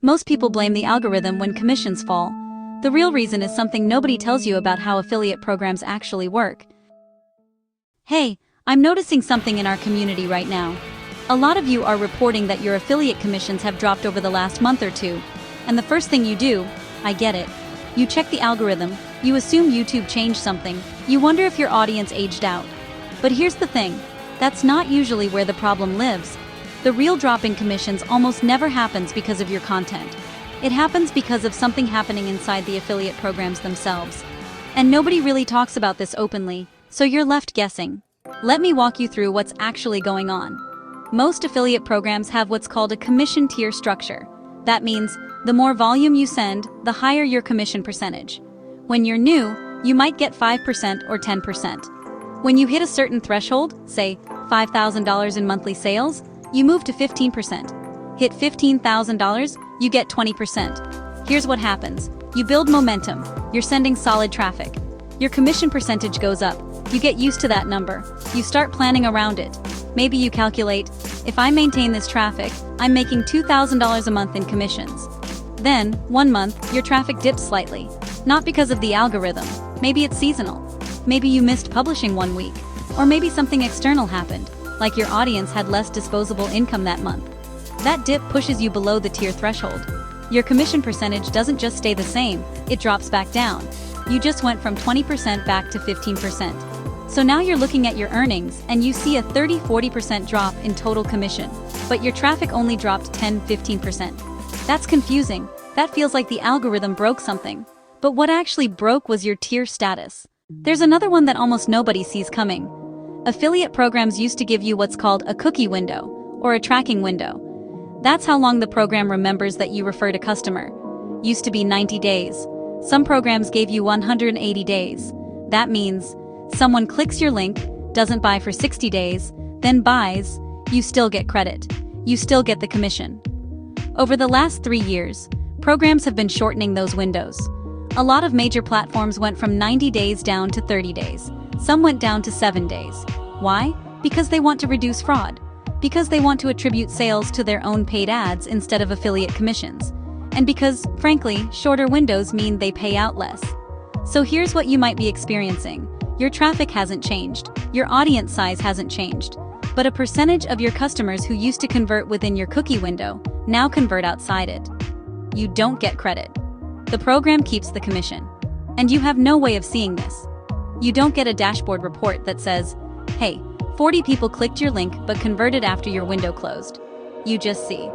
Most people blame the algorithm when commissions fall. The real reason is something nobody tells you about how affiliate programs actually work. Hey, I'm noticing something in our community right now. A lot of you are reporting that your affiliate commissions have dropped over the last month or two. And the first thing you do, I get it. You check the algorithm, you assume YouTube changed something, you wonder if your audience aged out. But here's the thing, that's not usually where the problem lives. The real drop in commissions almost never happens because of your content. It happens because of something happening inside the affiliate programs themselves. And nobody really talks about this openly, so you're left guessing. Let me walk you through what's actually going on. Most affiliate programs have what's called a commission tier structure. That means the more volume you send, the higher your commission percentage. When you're new, you might get 5% or 10%. When you hit a certain threshold, say $5,000 in monthly sales, you move to 15%. Hit $15,000, you get 20%. Here's what happens. You build momentum, you're sending solid traffic. Your commission percentage goes up, you get used to that number, you start planning around it. Maybe you calculate, if I maintain this traffic, I'm making $2,000 a month in commissions. Then, one month, your traffic dips slightly. Not because of the algorithm, maybe it's seasonal. Maybe you missed publishing one week. Or maybe something external happened, like your audience had less disposable income that month. That dip pushes you below the tier threshold. Your commission percentage doesn't just stay the same, it drops back down. You just went from 20% back to 15%. So now you're looking at your earnings and you see a 30-40% drop in total commission, but your traffic only dropped 10-15%. That's confusing. That feels like the algorithm broke something. But what actually broke was your tier status. There's another one that almost nobody sees coming. Affiliate programs used to give you what's called a cookie window, or a tracking window. That's how long the program remembers that you referred a customer. Used to be 90 days. Some programs gave you 180 days. That means someone clicks your link, doesn't buy for 60 days, then buys, you still get credit. You still get the commission. Over the last 3 years, programs have been shortening those windows. A lot of major platforms went from 90 days down to 30 days. Some went down to 7 days. Why? Because they want to reduce fraud. Because they want to attribute sales to their own paid ads instead of affiliate commissions. And because, frankly, shorter windows mean they pay out less. So here's what you might be experiencing. Your traffic hasn't changed. Your audience size hasn't changed. But a percentage of your customers who used to convert within your cookie window now convert outside it. You don't get credit. The program keeps the commission. And you have no way of seeing this. You don't get a dashboard report that says, hey, 40 people clicked your link but converted after your window closed. You just see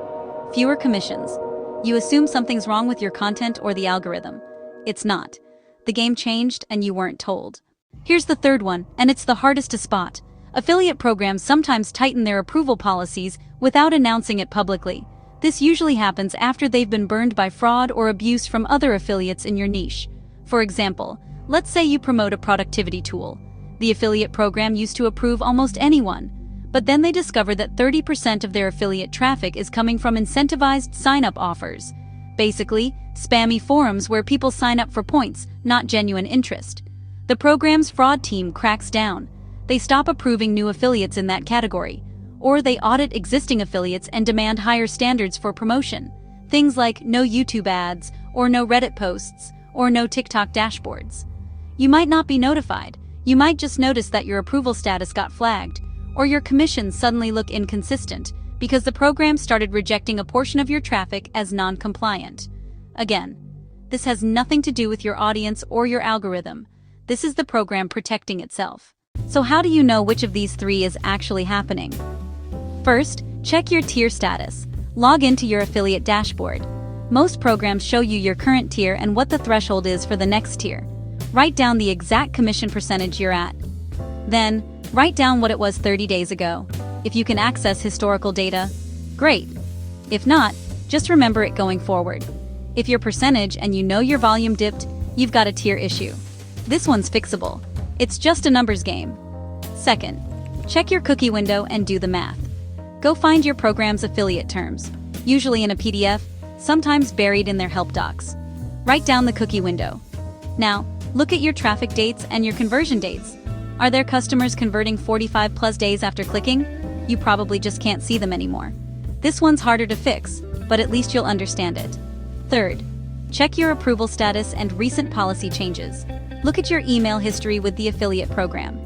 fewer commissions. You assume something's wrong with your content or the algorithm. It's not. The game changed and you weren't told. Here's the third one, and it's the hardest to spot. Affiliate programs sometimes tighten their approval policies without announcing it publicly. This usually happens after they've been burned by fraud or abuse from other affiliates in your niche. For example, let's say you promote a productivity tool. The affiliate program used to approve almost anyone, but then they discover that 30% of their affiliate traffic is coming from incentivized sign-up offers. Basically, spammy forums where people sign up for points, not genuine interest. The program's fraud team cracks down. They stop approving new affiliates in that category, or they audit existing affiliates and demand higher standards for promotion. Things like no YouTube ads, or no Reddit posts, or no TikTok dashboards. You might not be notified. You might just notice that your approval status got flagged, or your commissions suddenly look inconsistent because the program started rejecting a portion of your traffic as non-compliant. Again, this has nothing to do with your audience or your algorithm. This is the program protecting itself. So how do you know which of these three is actually happening? First, check your tier status. Log into your affiliate dashboard. Most programs show you your current tier and what the threshold is for the next tier. Write down the exact commission percentage you're at. Then, write down what it was 30 days ago. If you can access historical data, great. If not, just remember it going forward. If your percentage and you know your volume dipped, you've got a tier issue. This one's fixable. It's just a numbers game. Second, check your cookie window and do the math. Go find your program's affiliate terms, usually in a PDF, sometimes buried in their help docs. Write down the cookie window. Now, look at your traffic dates and your conversion dates. Are there customers converting 45+ days after clicking? You probably just can't see them anymore. This one's harder to fix. but at least you'll understand it. Third, check your approval status and recent policy changes. Look at your email history with the affiliate program.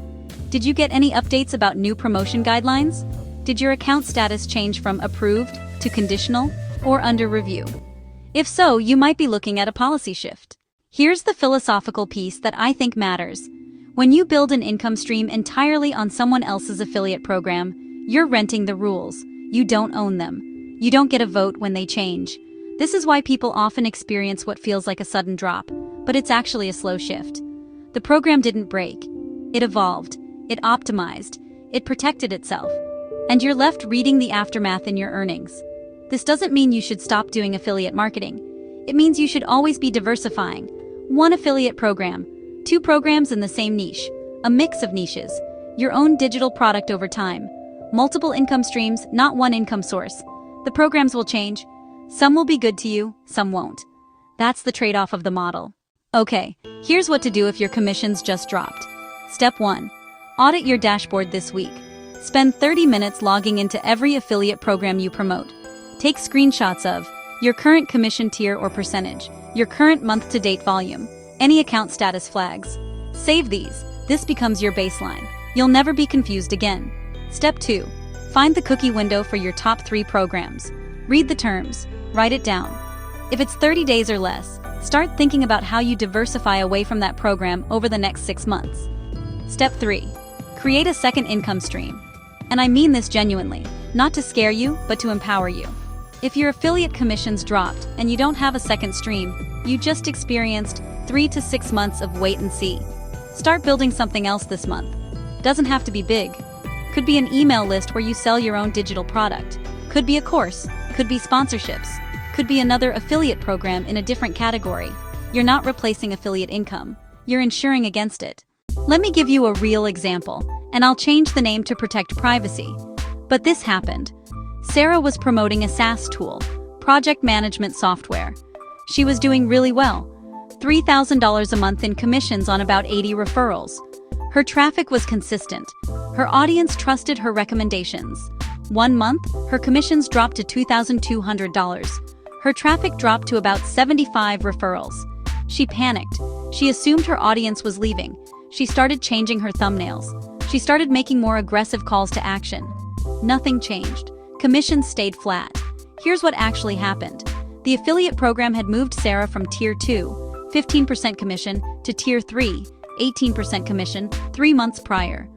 Did you get any updates about new promotion guidelines? Did your account status change from approved to conditional or under review? If so, you might be looking at a policy shift. Here's the philosophical piece that I think matters. When you build an income stream entirely on someone else's affiliate program, you're renting the rules. You don't own them. You don't get a vote when they change. This is why people often experience what feels like a sudden drop, but it's actually a slow shift. The program didn't break. It evolved. It optimized. It protected itself. And you're left reading the aftermath in your earnings. This doesn't mean you should stop doing affiliate marketing. It means you should always be diversifying. One affiliate program, 2 programs in the same niche, a mix of niches, your own digital product over time, multiple income streams, not one income source. The programs will change. Some will be good to you, some won't. That's the trade-off of the model. Okay, here's what to do if your commissions just dropped. Step 1. Audit your dashboard this week. Spend 30 minutes logging into every affiliate program you promote. Take screenshots of your current commission tier or percentage, your current month-to-date volume, any account status flags. Save these. This becomes your baseline. You'll never be confused again. Step 2. Find the cookie window for your top 3 programs. Read the terms. Write it down. If it's 30 days or less, start thinking about how you diversify away from that program over the next 6 months. Step 3. Create a second income stream. And I mean this genuinely, not to scare you, but to empower you. If your affiliate commissions dropped and you don't have a second stream, you just experienced 3 to 6 months of wait and see. Start building something else this month. Doesn't have to be big. Could be an email list where you sell your own digital product. Could be a course. Could be sponsorships. Could be another affiliate program in a different category. You're not replacing affiliate income. You're insuring against it. Let me give you a real example, and I'll change the name to protect privacy. But this happened. Sarah was promoting a SaaS tool, project management software. She was doing really well. $3,000 a month in commissions on about 80 referrals. Her traffic was consistent. Her audience trusted her recommendations. 1 month, her commissions dropped to $2,200. Her traffic dropped to about 75 referrals. She panicked. She assumed her audience was leaving. She started changing her thumbnails. She started making more aggressive calls to action. Nothing changed. Commissions stayed flat. Here's what actually happened. The affiliate program had moved Sarah from Tier 2, 15% commission, to Tier 3, 18% commission, 3 months prior.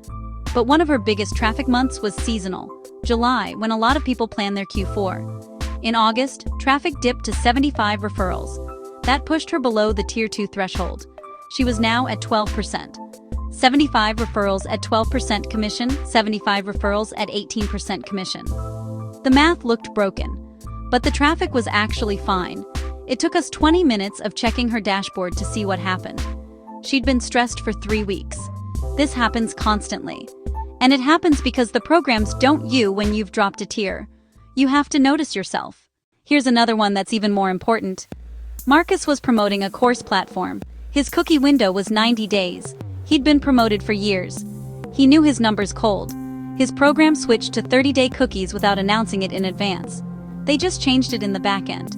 But one of her biggest traffic months was seasonal, July, when a lot of people plan their Q4. In August, traffic dipped to 75 referrals. That pushed her below the Tier 2 threshold. She was now at 12%. 75 referrals at 12% commission, 75 referrals at 18% commission. The math looked broken, but the traffic was actually fine. It took us 20 minutes of checking her dashboard to see what happened. She'd been stressed for 3 weeks. This happens constantly. And it happens because the programs don't you when you've dropped a tier. You have to notice yourself. Here's another one that's even more important. Marcus was promoting a course platform. His cookie window was 90 days. He'd been promoted for years. He knew his numbers cold. His program switched to 30-day cookies without announcing it in advance. They just changed it in the back end.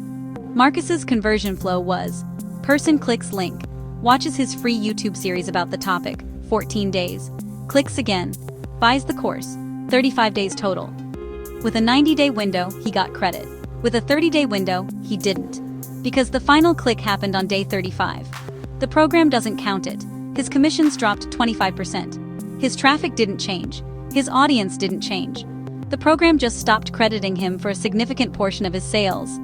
Marcus's conversion flow was: person clicks link, watches his free YouTube series about the topic, 14 days, clicks again, buys the course, 35 days total. With a 90-day window, he got credit. With a 30-day window, he didn't. Because the final click happened on day 35. The program doesn't count it. His commissions dropped 25%. His traffic didn't change. His audience didn't change. The program just stopped crediting him for a significant portion of his sales.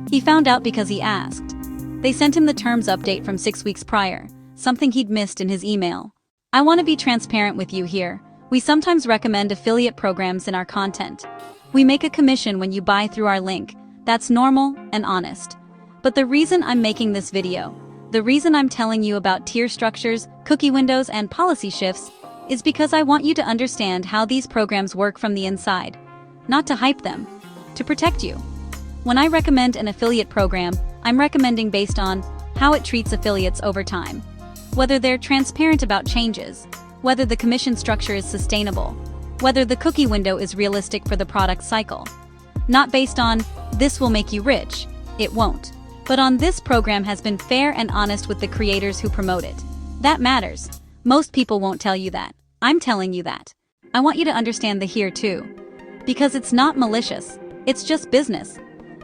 He found out because he asked. They sent him the terms update from 6 weeks prior, something he'd missed in his email. I want to be transparent with you here. We sometimes recommend affiliate programs in our content. We make a commission when you buy through our link. That's normal and honest. But the reason I'm making this video, the reason I'm telling you about tier structures, cookie windows, and policy shifts, is because I want you to understand how these programs work from the inside. Not to hype them, to protect you. When I recommend an affiliate program, I'm recommending based on how it treats affiliates over time, whether they're transparent about changes, whether the commission structure is sustainable, whether the cookie window is realistic for the product cycle. Not based on, this will make you rich. It won't. But this program has been fair and honest with the creators who promote it. That matters. Most people won't tell you that. I'm telling you that. I want you to understand the here too. Because it's not malicious. It's just business.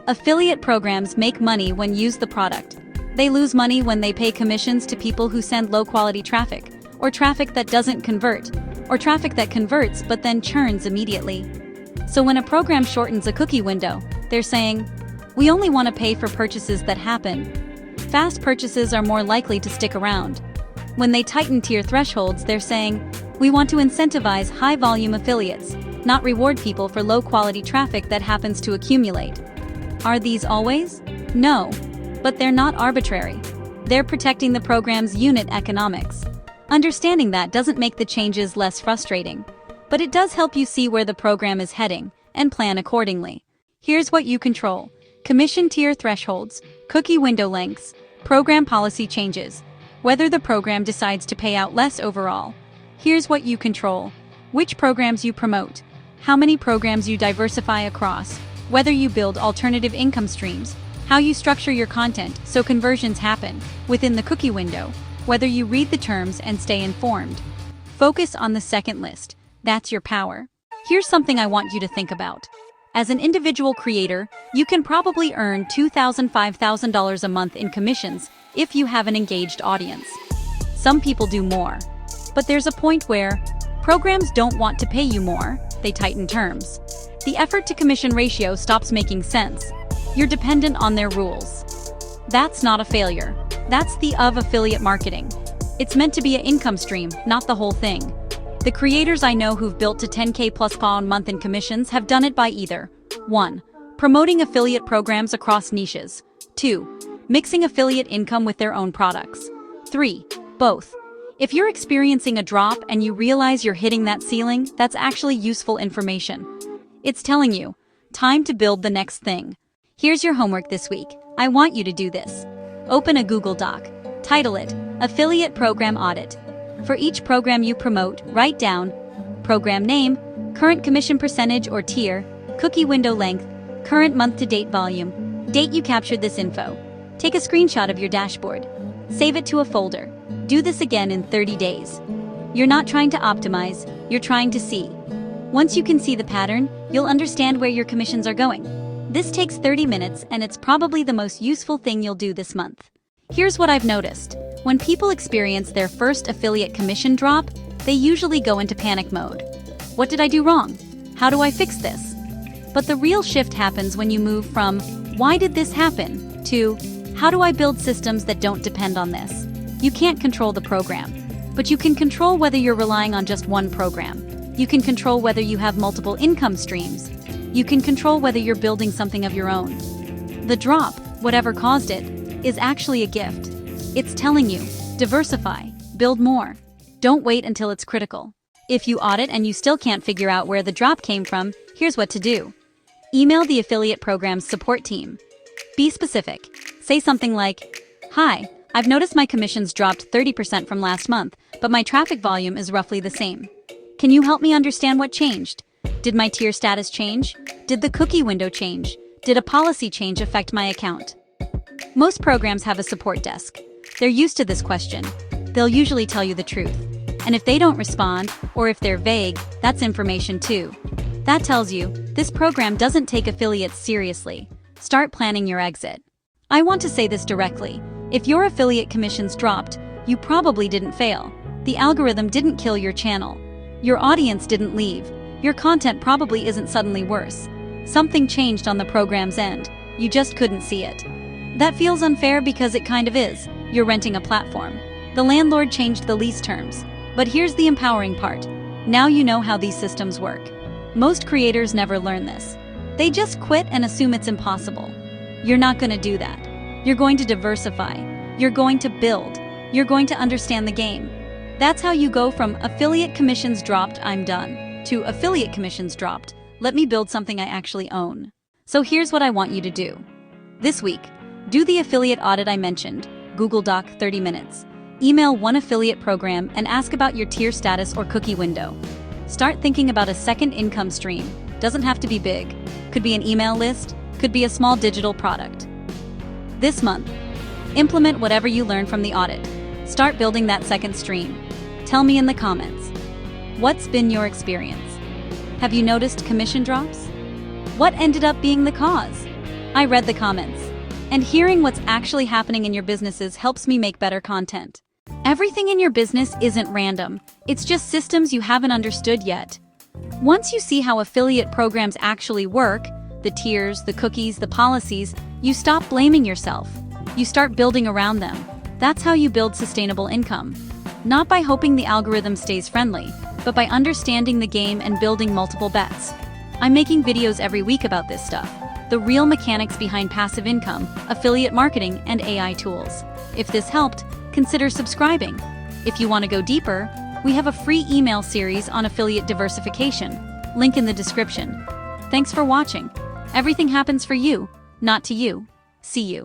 Affiliate programs make money when use the product. They lose money when they pay commissions to people who send low-quality traffic, or traffic that doesn't convert, or traffic that converts but then churns immediately. So when a program shortens a cookie window, they're saying, we only want to pay for purchases that happen. Fast purchases are more likely to stick around. When they tighten tier thresholds, they're saying, we want to incentivize high-volume affiliates, not reward people for low-quality traffic that happens to accumulate. Are these always? No. But they're not arbitrary. They're protecting the program's unit economics. Understanding that doesn't make the changes less frustrating, but it does help you see where the program is heading and plan accordingly. Here's what you control: commission tier thresholds, cookie window lengths, program policy changes, whether the program decides to pay out less overall. Here's what you control: which programs you promote, how many programs you diversify across, whether you build alternative income streams, how you structure your content so conversions happen within the cookie window, whether you read the terms and stay informed. Focus on the second list. That's your power. Here's something I want you to think about. As an individual creator, you can probably earn $2,000 to $5,000 a month in commissions if you have an engaged audience. Some people do more. But there's a point where programs don't want to pay you more, they tighten terms. The effort to commission ratio stops making sense. You're dependent on their rules. That's not a failure. That's the of affiliate marketing. It's meant to be an income stream, not the whole thing. The creators I know who've built to 10K plus per month in commissions have done it by either 1. Promoting affiliate programs across niches. 2. Mixing affiliate income with their own products. 3. Both. If you're experiencing a drop and you realize you're hitting that ceiling, that's actually useful information. It's telling you, time to build the next thing. Here's your homework this week. I want you to do this. Open a Google Doc. Title it, Affiliate Program Audit. For each program you promote, write down program name, current commission percentage or tier, cookie window length, current month-to-date volume, date you captured this info. Take a screenshot of your dashboard. Save it to a folder. Do this again in 30 days. You're not trying to optimize, you're trying to see. Once you can see the pattern, you'll understand where your commissions are going. This takes 30 minutes and it's probably the most useful thing you'll do this month. Here's what I've noticed. When people experience their first affiliate commission drop, they usually go into panic mode. What did I do wrong? How do I fix this? But the real shift happens when you move from, why did this happen, to, how do I build systems that don't depend on this? You can't control the program, but you can control whether you're relying on just one program. You can control whether you have multiple income streams. You can control whether you're building something of your own. The drop, whatever caused it, is actually a gift. It's telling you, diversify, build more. Don't wait until it's critical. If you audit and you still can't figure out where the drop came from, here's what to do. Email the affiliate program's support team. Be specific. Say something like, hi, I've noticed my commissions dropped 30% from last month, but my traffic volume is roughly the same. Can you help me understand what changed? Did my tier status change? Did the cookie window change? Did a policy change affect my account? Most programs have a support desk. They're used to this question. They'll usually tell you the truth. And if they don't respond, or if they're vague, that's information too. That tells you, this program doesn't take affiliates seriously. Start planning your exit. I want to say this directly. If your affiliate commissions dropped, you probably didn't fail. The algorithm didn't kill your channel. Your audience didn't leave. Your content probably isn't suddenly worse. Something changed on the program's end. You just couldn't see it. That feels unfair because it kind of is. You're renting a platform. The landlord changed the lease terms. But here's the empowering part. Now you know how these systems work. Most creators never learn this. They just quit and assume it's impossible. You're not going to do that. You're going to diversify. You're going to build. You're going to understand the game. That's how you go from affiliate commissions dropped, I'm done, to affiliate commissions dropped, let me build something I actually own. So here's what I want you to do. This week, do the affiliate audit I mentioned, Google Doc 30 minutes. Email one affiliate program and ask about your tier status or cookie window. Start thinking about a second income stream. Doesn't have to be big. Could be an email list, could be a small digital product. This month, implement whatever you learn from the audit. Start building that second stream. Tell me in the comments. What's been your experience? Have you noticed commission drops? What ended up being the cause? I read the comments, and hearing what's actually happening in your businesses helps me make better content. Everything in your business isn't random, it's just systems you haven't understood yet. Once you see how affiliate programs actually work, the tiers, the cookies, the policies, you stop blaming yourself. You start building around them. That's how you build sustainable income. Not by hoping the algorithm stays friendly, but by understanding the game and building multiple bets. I'm making videos every week about this stuff. The real mechanics behind passive income, affiliate marketing, and AI tools. If this helped, consider subscribing. If you want to go deeper, we have a free email series on affiliate diversification. Link in the description. Thanks for watching. Everything happens for you, not to you. See you.